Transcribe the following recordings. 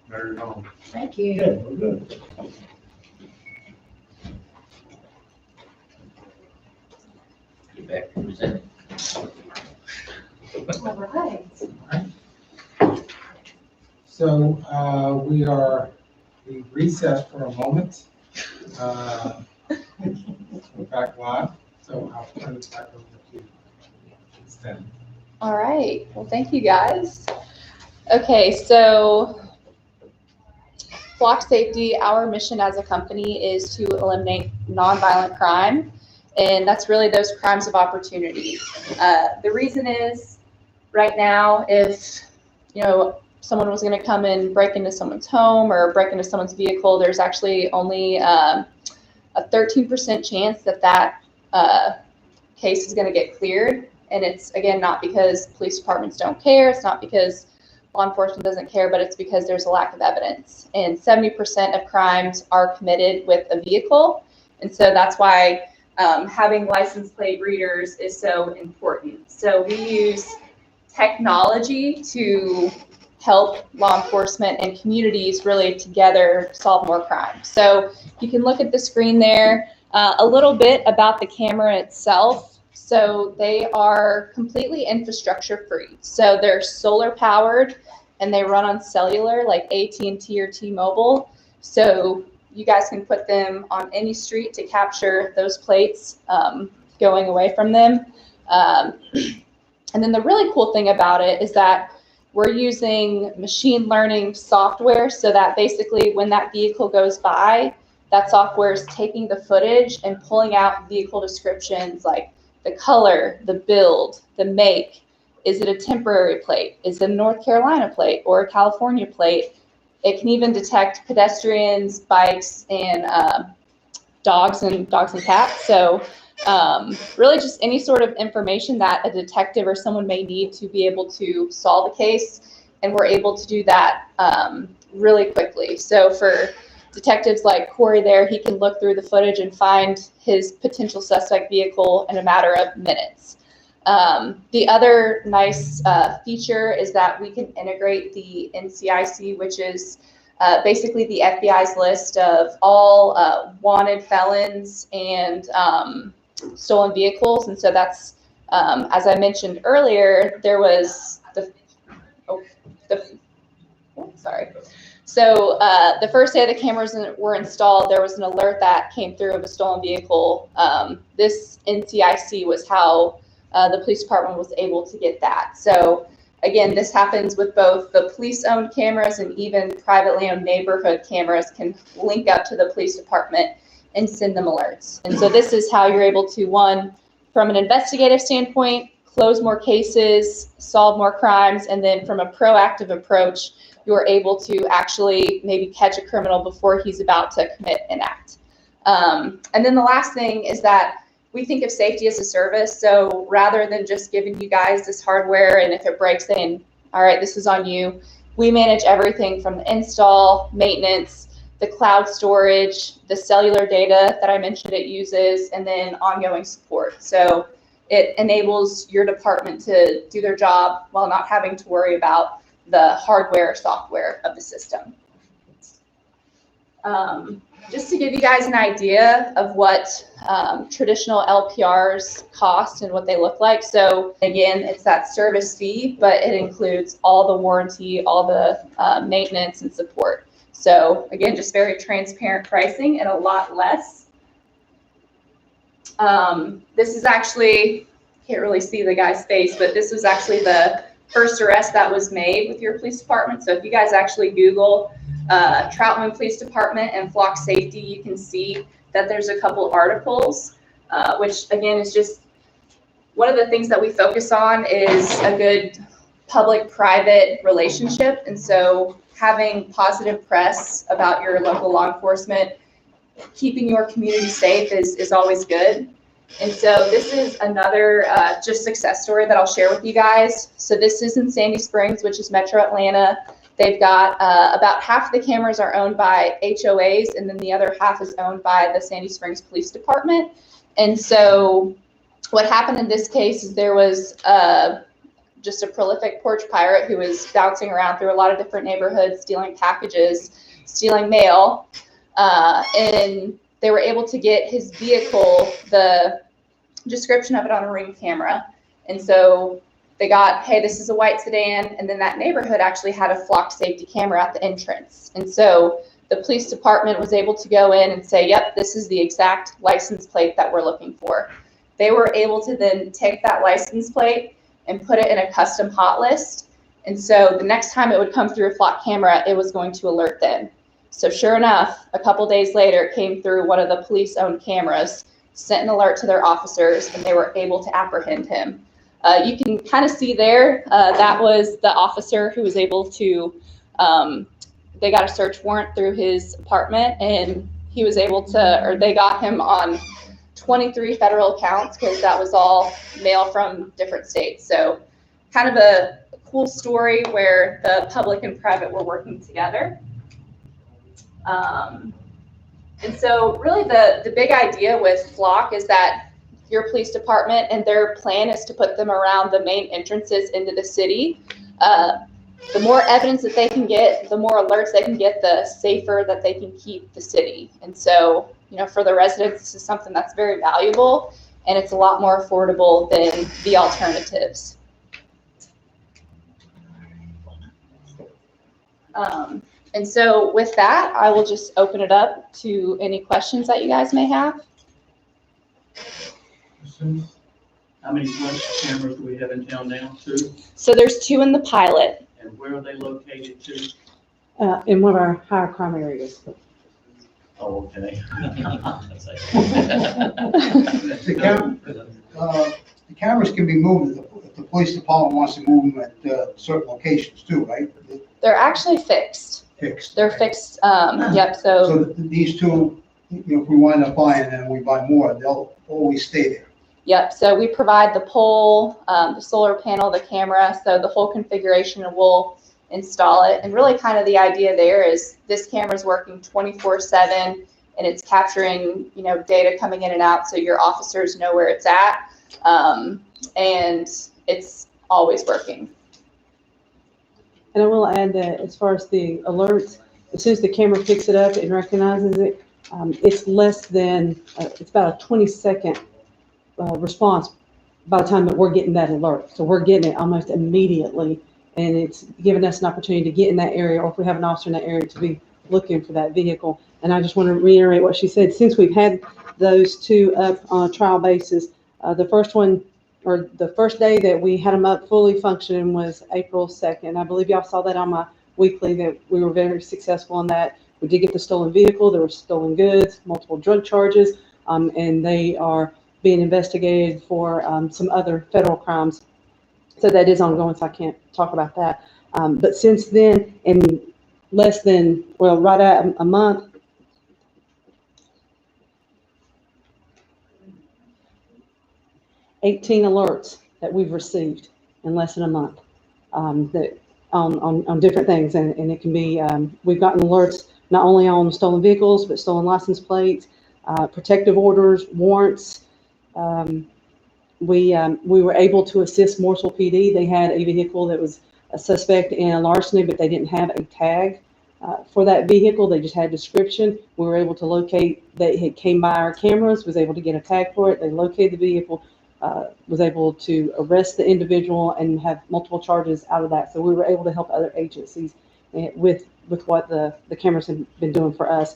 Very home. Thank you. Good, we're good. Get back to presenting. All right. So we recessed for a moment. We're back live, so I'll turn it back over to you. Instead. All right, well, thank you guys. Okay, so Flock Safety, our mission as a company is to eliminate nonviolent crime, and that's really those crimes of opportunity. The reason is, right now, if someone was going to come and break into someone's home or break into someone's vehicle, there's actually only a 13% chance that case is going to get cleared. And it's, again, not because police departments don't care. It's not because law enforcement doesn't care, but it's because there's a lack of evidence. And 70% of crimes are committed with a vehicle. And so that's why having license plate readers is so important. So we use technology to help law enforcement and communities really together solve more crime. So you can look at the screen there, a little bit about the camera itself. So they are completely infrastructure free. So they're solar powered and they run on cellular like AT&T or T-Mobile. So you guys can put them on any street to capture those plates going away from them. And then the really cool thing about it is that we're using machine learning software so that basically when that vehicle goes by, that software is taking the footage and pulling out vehicle descriptions like the color, the build, the make. Is it a temporary plate? Is it a North Carolina plate or a California plate? It can even detect pedestrians, bikes, and dogs and cats. So really just any sort of information that a detective or someone may need to be able to solve a case. And we're able to do that really quickly. So for detectives like Corey there, he can look through the footage and find his potential suspect vehicle in a matter of minutes. The other nice feature is that we can integrate the NCIC, which is basically the FBI's list of all wanted felons and stolen vehicles. And so that's, as I mentioned earlier, there was So the first day the cameras were installed, there was an alert that came through of a stolen vehicle. This NCIC was how the police department was able to get that. So again, this happens with both the police-owned cameras and even privately owned neighborhood cameras can link up to the police department and send them alerts. And so this is how you're able to, one, from an investigative standpoint, close more cases, solve more crimes, and then from a proactive approach, you're able to actually maybe catch a criminal before he's about to commit an act. And then the last thing is that we think of safety as a service. So rather than just giving you guys this hardware and if it breaks, saying, all right, this is on you, we manage everything from the install, maintenance, the cloud storage, the cellular data that I mentioned it uses, and then ongoing support. So it enables your department to do their job while not having to worry about the hardware or software of the system. Just to give you guys an idea of what traditional LPRs cost and what they look like. So again, it's that service fee, but it includes all the warranty, all the maintenance and support. So again, just very transparent pricing and a lot less. This is actually, can't really see the guy's face, but this was actually the first arrest that was made with your police department. So if you guys actually Google Troutman Police Department and Flock Safety, you can see that there's a couple articles, which again is just one of the things that we focus on is a good public-private relationship. And so having positive press about your local law enforcement, keeping your community safe is always good. And so this is another just success story that I'll share with you guys. So this is in Sandy Springs, which is Metro Atlanta. They've got about half of the cameras are owned by HOAs, and then the other half is owned by the Sandy Springs Police Department. And so what happened in this case is there was just a prolific porch pirate who was bouncing around through a lot of different neighborhoods, stealing packages, stealing mail. And they were able to get his vehicle, the description of it on a Ring camera. And so they got, hey, this is a white sedan. And then that neighborhood actually had a flock safety camera at the entrance. And so the police department was able to go in and say, yep, this is the exact license plate that we're looking for. They were able to then take that license plate and put it in a custom hot list. And so the next time it would come through a flock camera, it was going to alert them. So sure enough, a couple days later, it came through one of the police-owned cameras, sent an alert to their officers, and they were able to apprehend him. You can kind of see there, that was the officer who was able to, they got a search warrant through his apartment, and he was able to, or they got him on 23 federal counts because that was all mail from different states. So kind of a cool story where the public and private were working together. And so really the big idea with Flock is that your police department and their plan is to put them around the main entrances into the city. The more evidence that they can get, the more alerts they can get, the safer that they can keep the city. And so, you know, for the residents, this is something that's very valuable, and it's a lot more affordable than the alternatives. And so with that, I will just open it up to any questions that you guys may have. How many flash cameras do we have in town now? 2? So there's 2 in the pilot. And where are they located to? In one of our higher crime areas. Oh, okay. The cameras can be moved if the police department wants to move them at certain locations too, right? They're actually fixed. Fixed. They're fixed. Yep. So So these 2, you know, if we wind up buying and we buy more, they'll always stay there. yep. So we provide the pole, the solar panel, the camera. So the whole configuration, and we'll install it. And really, kind of the idea there is this camera is working 24/7, and it's capturing, you know, data coming in and out, so your officers know where it's at, and it's always working. And I will add that as far as the alerts, as soon as the camera picks it up and recognizes it, it's less than, it's about a 20-second response by the time that we're getting that alert. So we're getting it almost immediately, and it's giving us an opportunity to get in that area, or if we have an officer in that area, to be looking for that vehicle. And I just want to reiterate what she said. Since we've had those 2 up on a trial basis, the first one, or the first day that we had them up fully functioning, was April 2nd. I believe y'all saw that on my weekly, that we were very successful in that. We did get the stolen vehicle, there were stolen goods, multiple drug charges, and they are being investigated for some other federal crimes. So that is ongoing, so I can't talk about that. But since then, in less than, well, right at a month, $18 alerts that we've received in less than a month, that on different things, and it can be, we've gotten alerts not only on stolen vehicles, but stolen license plates, protective orders, warrants. We were able to assist Morsel PD. They had a vehicle that was a suspect in a larceny, but they didn't have a tag for that vehicle. They just had a description. We were able to locate, they had came by our cameras, was able to get a tag for it. They located the vehicle, was able to arrest the individual and have multiple charges out of that. So we were able to help other agencies with what the cameras have been doing for us.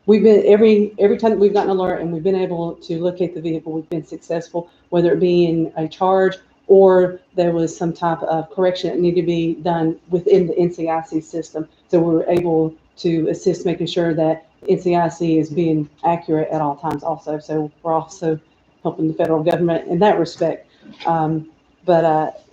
We've been, every time that we've gotten an alert and we've been able to locate the vehicle, we've been successful, whether it be in a charge or there was some type of correction that needed to be done within the NCIC system. So we were able to assist making sure that NCIC is being accurate at all times also. So we're also helping the federal government in that respect. But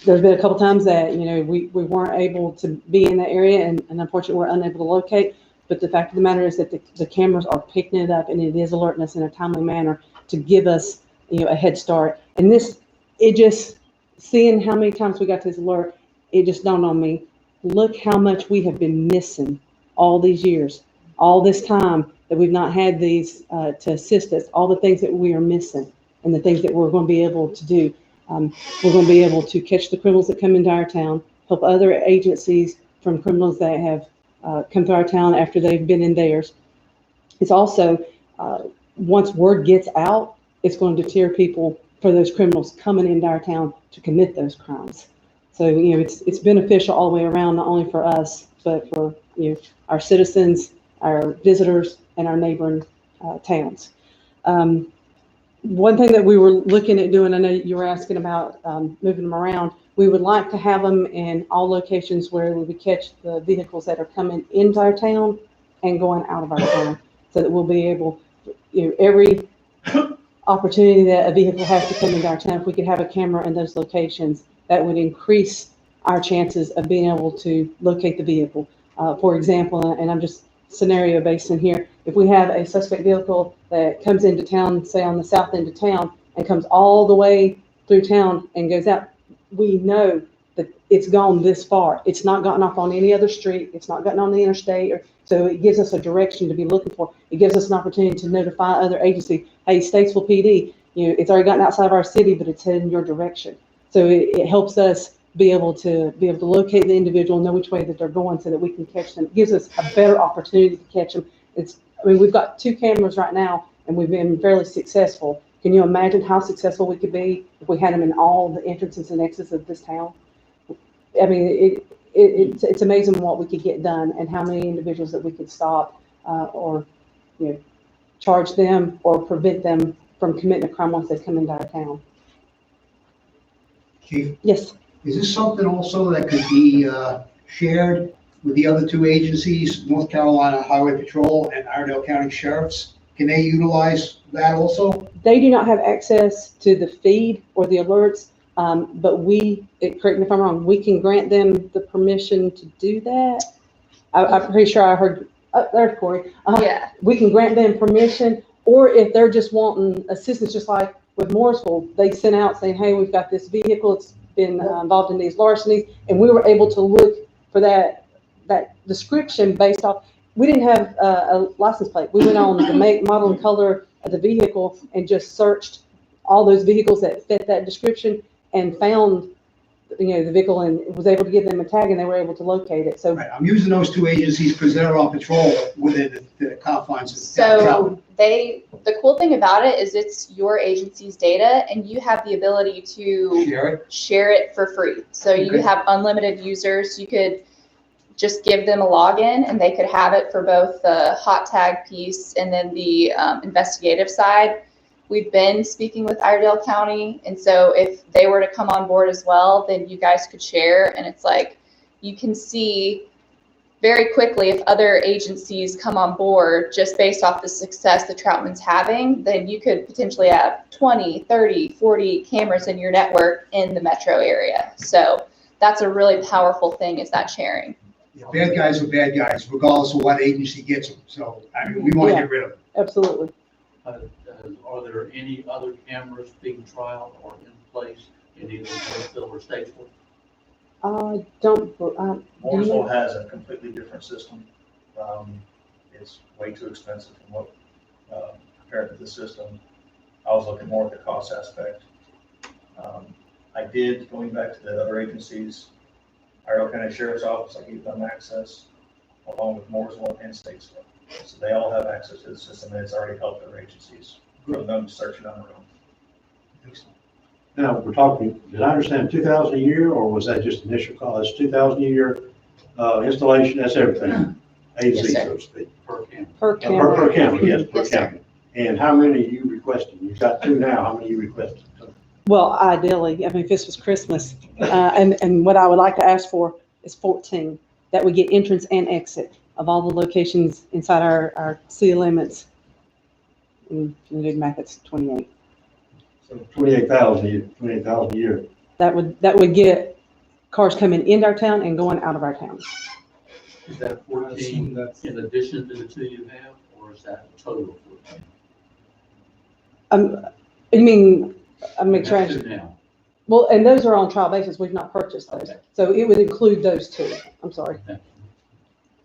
there's been a couple times that, you know, we weren't able to be in that area, and unfortunately we're unable to locate. But the fact of the matter is that the cameras are picking it up, and it is alerting us in a timely manner to give us, you know, a head start. And this, it just, seeing how many times we got this alert, it just dawned on me, look how much we have been missing all these years, all this time that we've not had these to assist us, all the things that we are missing and the things that we're going to be able to do. We're going to be able to catch the criminals that come into our town, help other agencies from criminals that have come to our town after they've been in theirs. It's also, once word gets out, it's going to deter people for those criminals coming into our town to commit those crimes. So, it's beneficial all the way around, not only for us, but for, our citizens, our visitors, and our neighboring towns. One thing that we were looking at doing, I know you were asking about moving them around. We would like to have them in all locations where we would catch the vehicles that are coming into our town and going out of our town, so that we'll be able, every opportunity that a vehicle has to come into our town, if we could have a camera in those locations, that would increase our chances of being able to locate the vehicle. For example, and I'm just scenario based in here, if we have a suspect vehicle that comes into town, say on the south end of town, and comes all the way through town and goes out, we know that it's gone this far. It's not gotten off on any other street. It's not gotten on the interstate. So it gives us a direction to be looking for. It gives us an opportunity to notify other agencies. Hey, Statesville PD, it's already gotten outside of our city, but it's heading your direction. So it helps us be able to locate the individual, know which way that they're going, so that we can catch them. It gives us a better opportunity to catch them. We've got 2 cameras right now, and we've been fairly successful. Can you imagine how successful we could be if we had them in all the entrances and exits of this town? I mean, it's amazing what we could get done and how many individuals that we could stop or charge them or prevent them from committing a crime once they come into our town. Chief, Yes. is this something also that could be shared with the other 2 agencies, North Carolina Highway Patrol and Iredell County Sheriffs? Can they utilize that also? They do not have access to the feed or the alerts, but correct me if I'm wrong, we can grant them the permission to do that. I'm pretty sure I heard, there's Corey. Yeah. We can grant them permission, or if they're just wanting assistance, just like with Morrisville, they sent out saying, hey, we've got this vehicle, it's been involved in these larcenies, and we were able to look for that description based off. We didn't have a license plate. We went on the make, model, and color of the vehicle and just searched all those vehicles that fit that description and found, the vehicle, and was able to give them a tag, and they were able to locate it. So Right, I'm using those 2 agencies because they're on patrol within the confines of So the cool thing about it is it's your agency's data, and you have the ability to share it. for free. So you Okay. have unlimited users. You could just give them a login, and they could have it for both the hot tag piece and then the investigative side. We've been speaking with Iredell County, and so if they were to come on board as well, then you guys could share, and it's like you can see very quickly if other agencies come on board just based off the success that Troutman's having, then you could potentially have 20, 30, 40 cameras in your network in the metro area. So that's a really powerful thing, is that sharing. Yeah, bad guys are bad guys, regardless of what agency gets them. So, I mean, we want to get rid of them. absolutely. Are there any other cameras being trialed or in place in either Morrisville or Statesville? Morrisville has a completely different system. It's way too expensive from what, compared to the system. I was looking more at the cost aspect. I did, going back to the other agencies, Iredell County Sheriff's Office, I gave them access, along with Morrisville and Statesville. So they all have access to the system, and it's already helped their agencies from them searching on their own. Now, we're talking, did I understand 2,000 a year, or was that just initial cost? It's 2,000 a year installation, that's everything, A to Z, Yes, sir. so to speak. Per camera. Per camera. Per camera, yes, per Yes, sir. camera. And how many are you requesting? You've got 2 now, how many are you requesting? Well, ideally, I mean, if this was Christmas, and what I would like to ask for is 14, that would get entrance and exit of all the locations inside our city limits. And if you do the math, it's 28. So 28,000 a year. That would get cars coming into our town and going out of our town. Is that 14 in addition to the 2 you have, or is that a total of 14? You mean, I'm making sure. That's 2 now. Well, and those are on trial basis. We've not purchased those. Okay. So it would include those 2. I'm sorry.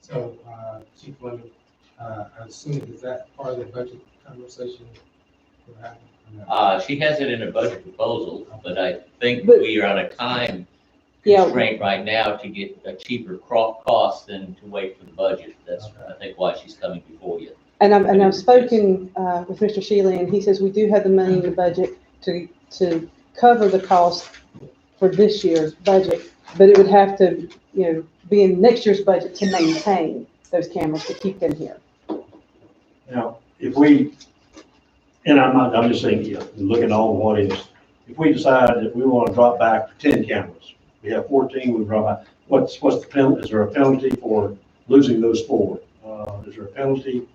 So, Chief Lemon, I assume, is that part of the budget conversation we're having? She has it in her budget proposal, but I think But- we are on a time Yeah. constraint right now to get a cheaper cost than to wait for the budget. That's, I think, why she's coming before you. And I've spoken with Mr. Shealy, and he says we do have the money in the budget to cover the cost for this year's budget, but it would have to, be in next year's budget to maintain those cameras, to keep them here. Now, if we, and I'm just saying, looking at all the what ifs, if we decide that we want to drop back to 10 cameras, we have 14, we drop back, what's the penalty? Is there a penalty for losing those 4? Is there a penalty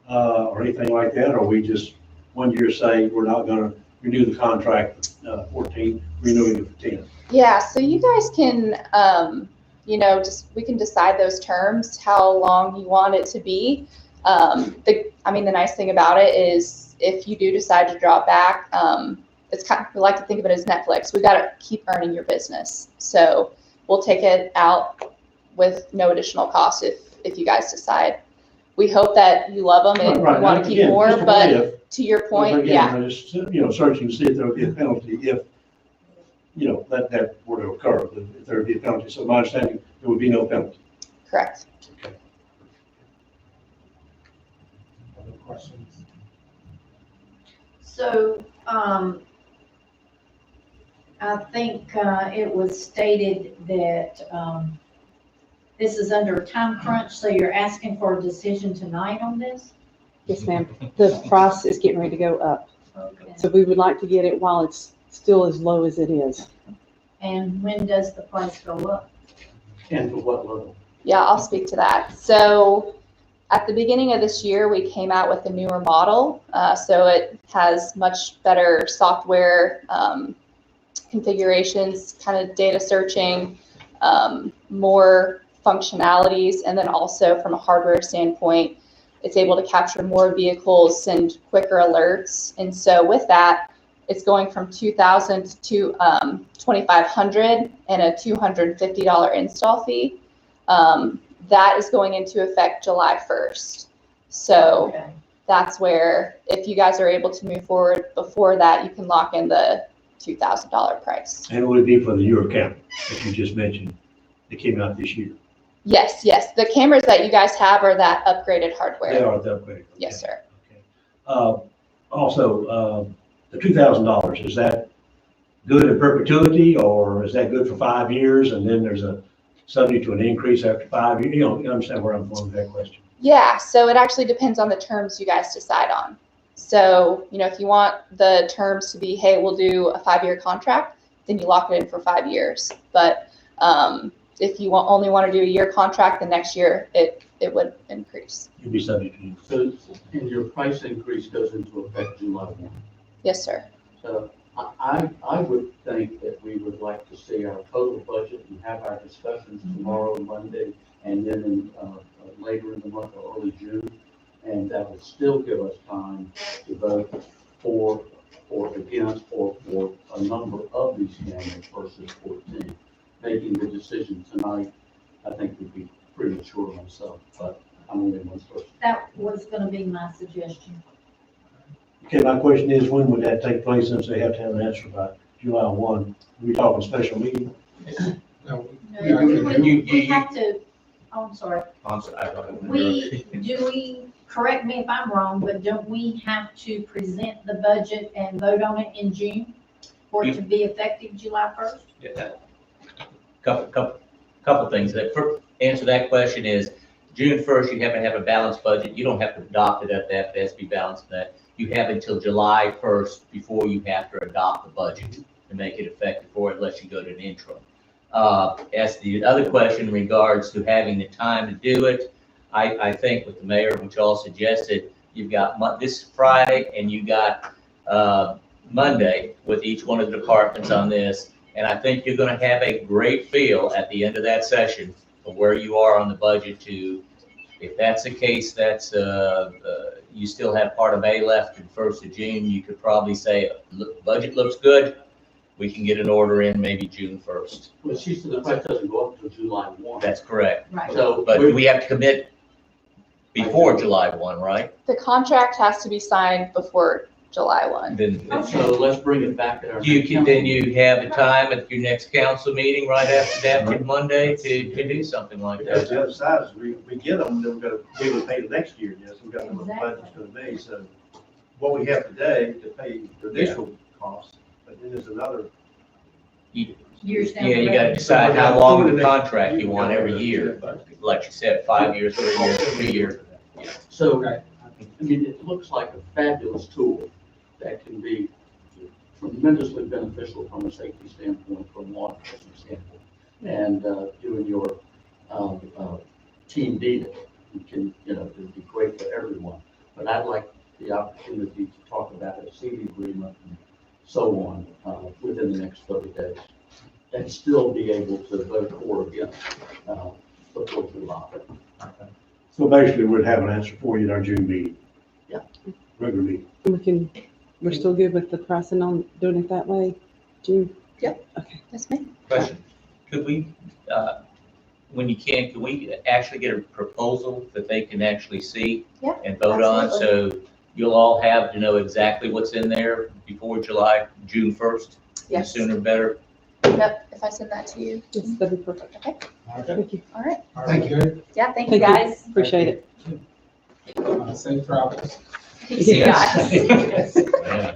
or anything like that? Or we just 1 year say we're not going to renew the contract for 14, renewing it for 10? Yeah, so you guys can, we can decide those terms, how long you want it to be. The nice thing about it is if you do decide to drop back, it's we like to think of it as Netflix. We got to keep earning your business. So we'll take it out with no additional cost if you guys decide. We hope that you love them and Right, you want to keep again, more, just a but what if. to your point, Again, yeah. I just, searching to see if there would be a penalty if, that were to occur, if there would be a penalty. So my understanding, there would be no penalty. Correct. Other questions? So, I think, it was stated that, this is under a time crunch, so you're asking for a decision tonight on this? Yes, ma'am. The price is getting ready to go up, Okay. so we would like to get it while it's still as low as it is. And when does the price go up? And to what level? Yeah, I'll speak to that. So at the beginning of this year, we came out with a newer model. So it has much better software configurations, kind of data searching, more functionalities, and then also from a hardware standpoint, it's able to capture more vehicles, send quicker alerts. And so with that, it's going from $2,000 to $2,500 and a $250 install fee. That is going into effect July 1st. So Okay. that's where, if you guys are able to move forward before that, you can lock in the $2,000 price. And it would be for the Euro camera that you just mentioned that came out this year. Yes. The cameras that you guys have are that upgraded hardware. They are the upgrade. Yes, sir. Okay. Also, the $2,000, is that good in perpetuity, or is that good for 5 years and then there's a subject to an increase after 5 years? You understand where I'm going with that question? Yeah, so it actually depends on the terms you guys decide on. So, if you want the terms to be, hey, we'll do a 5-year contract, then you lock it in for 5 years. But if you only want to do a year contract, the next year it would increase. You'd be subject to. So, and your price increase goes into effect July 1. Yes, sir. So I would think that we would like to see our total budget and have our discussions tomorrow, Monday, and then later in the month or early June. And that would still give us time to vote for or against or for a number of these cameras versus 14. Making the decision tonight, I think would be premature myself, but I'm only one person. That was gonna be my suggestion. Okay, my question is, when would that take place, since they have to have an answer by July 1? Are we talking special meeting? No, No, we have to, oh, I'm sorry. Correct me if I'm wrong, but don't we have to present the budget and vote on it in June for it to be effective July 1st? Yeah. Couple things. Answer that question is June 1st, you have to have a balanced budget. You don't have to adopt it at that, it has to be balanced. That you have until July 1st before you have to adopt the budget to make it effective for it, unless you go to an interim. As the other question in regards to having the time to do it, I think with the mayor, which all suggested, you've got this Friday and you got Monday with each one of the departments on this. And I think you're going to have a great feel at the end of that session of where you are on the budget to, if that's the case, that's you still have part of May left in 1st of June, you could probably say, look, budget looks good. We can get an order in maybe June 1st. Well, she said the price doesn't go up until July 1. That's correct. Right. So, But we have to commit before July 1, right? The contract has to be signed before July 1. Then, So let's bring it back at our. you next can, then council you have a time at your next council meeting right after that, Monday, to do something like Because that. the other side is we get them, then we've got to be able to pay the next year, yes, we've got to know what the budget's gonna be, so what we have today to pay the initial cost, but then there's another. Years down Yeah, the you road. gotta decide how long the contract you want every year. Like you said, 5 years, 3 years, 3 years. So, Okay. I mean, it looks like a fabulous tool that can be tremendously beneficial from a safety standpoint, from a law enforcement standpoint. And, doing your, team data, you can, it'd be great for everyone. But I'd like the opportunity to talk about a seating agreement and so on, within the next 30 days. And still be able to vote for or against, before July. So basically, we'd have an answer for you at our June meeting. Yeah. Regular meeting. We're still good with the pricing on doing it that way, June? Yep. Okay. Yes, ma'am. Question, could we, when you can we actually get a proposal that they can actually see? Yeah, and vote on? So you'll all have to know exactly what's in there before June 1st? Yes. The sooner better. Yep, if I send that to you. Yes, that'd be perfect. Okay, Okay. Thank you. all right. All right, good. Yeah, thank you Thank you. guys. Appreciate it. Safe travels. Peace, you guys. Yeah.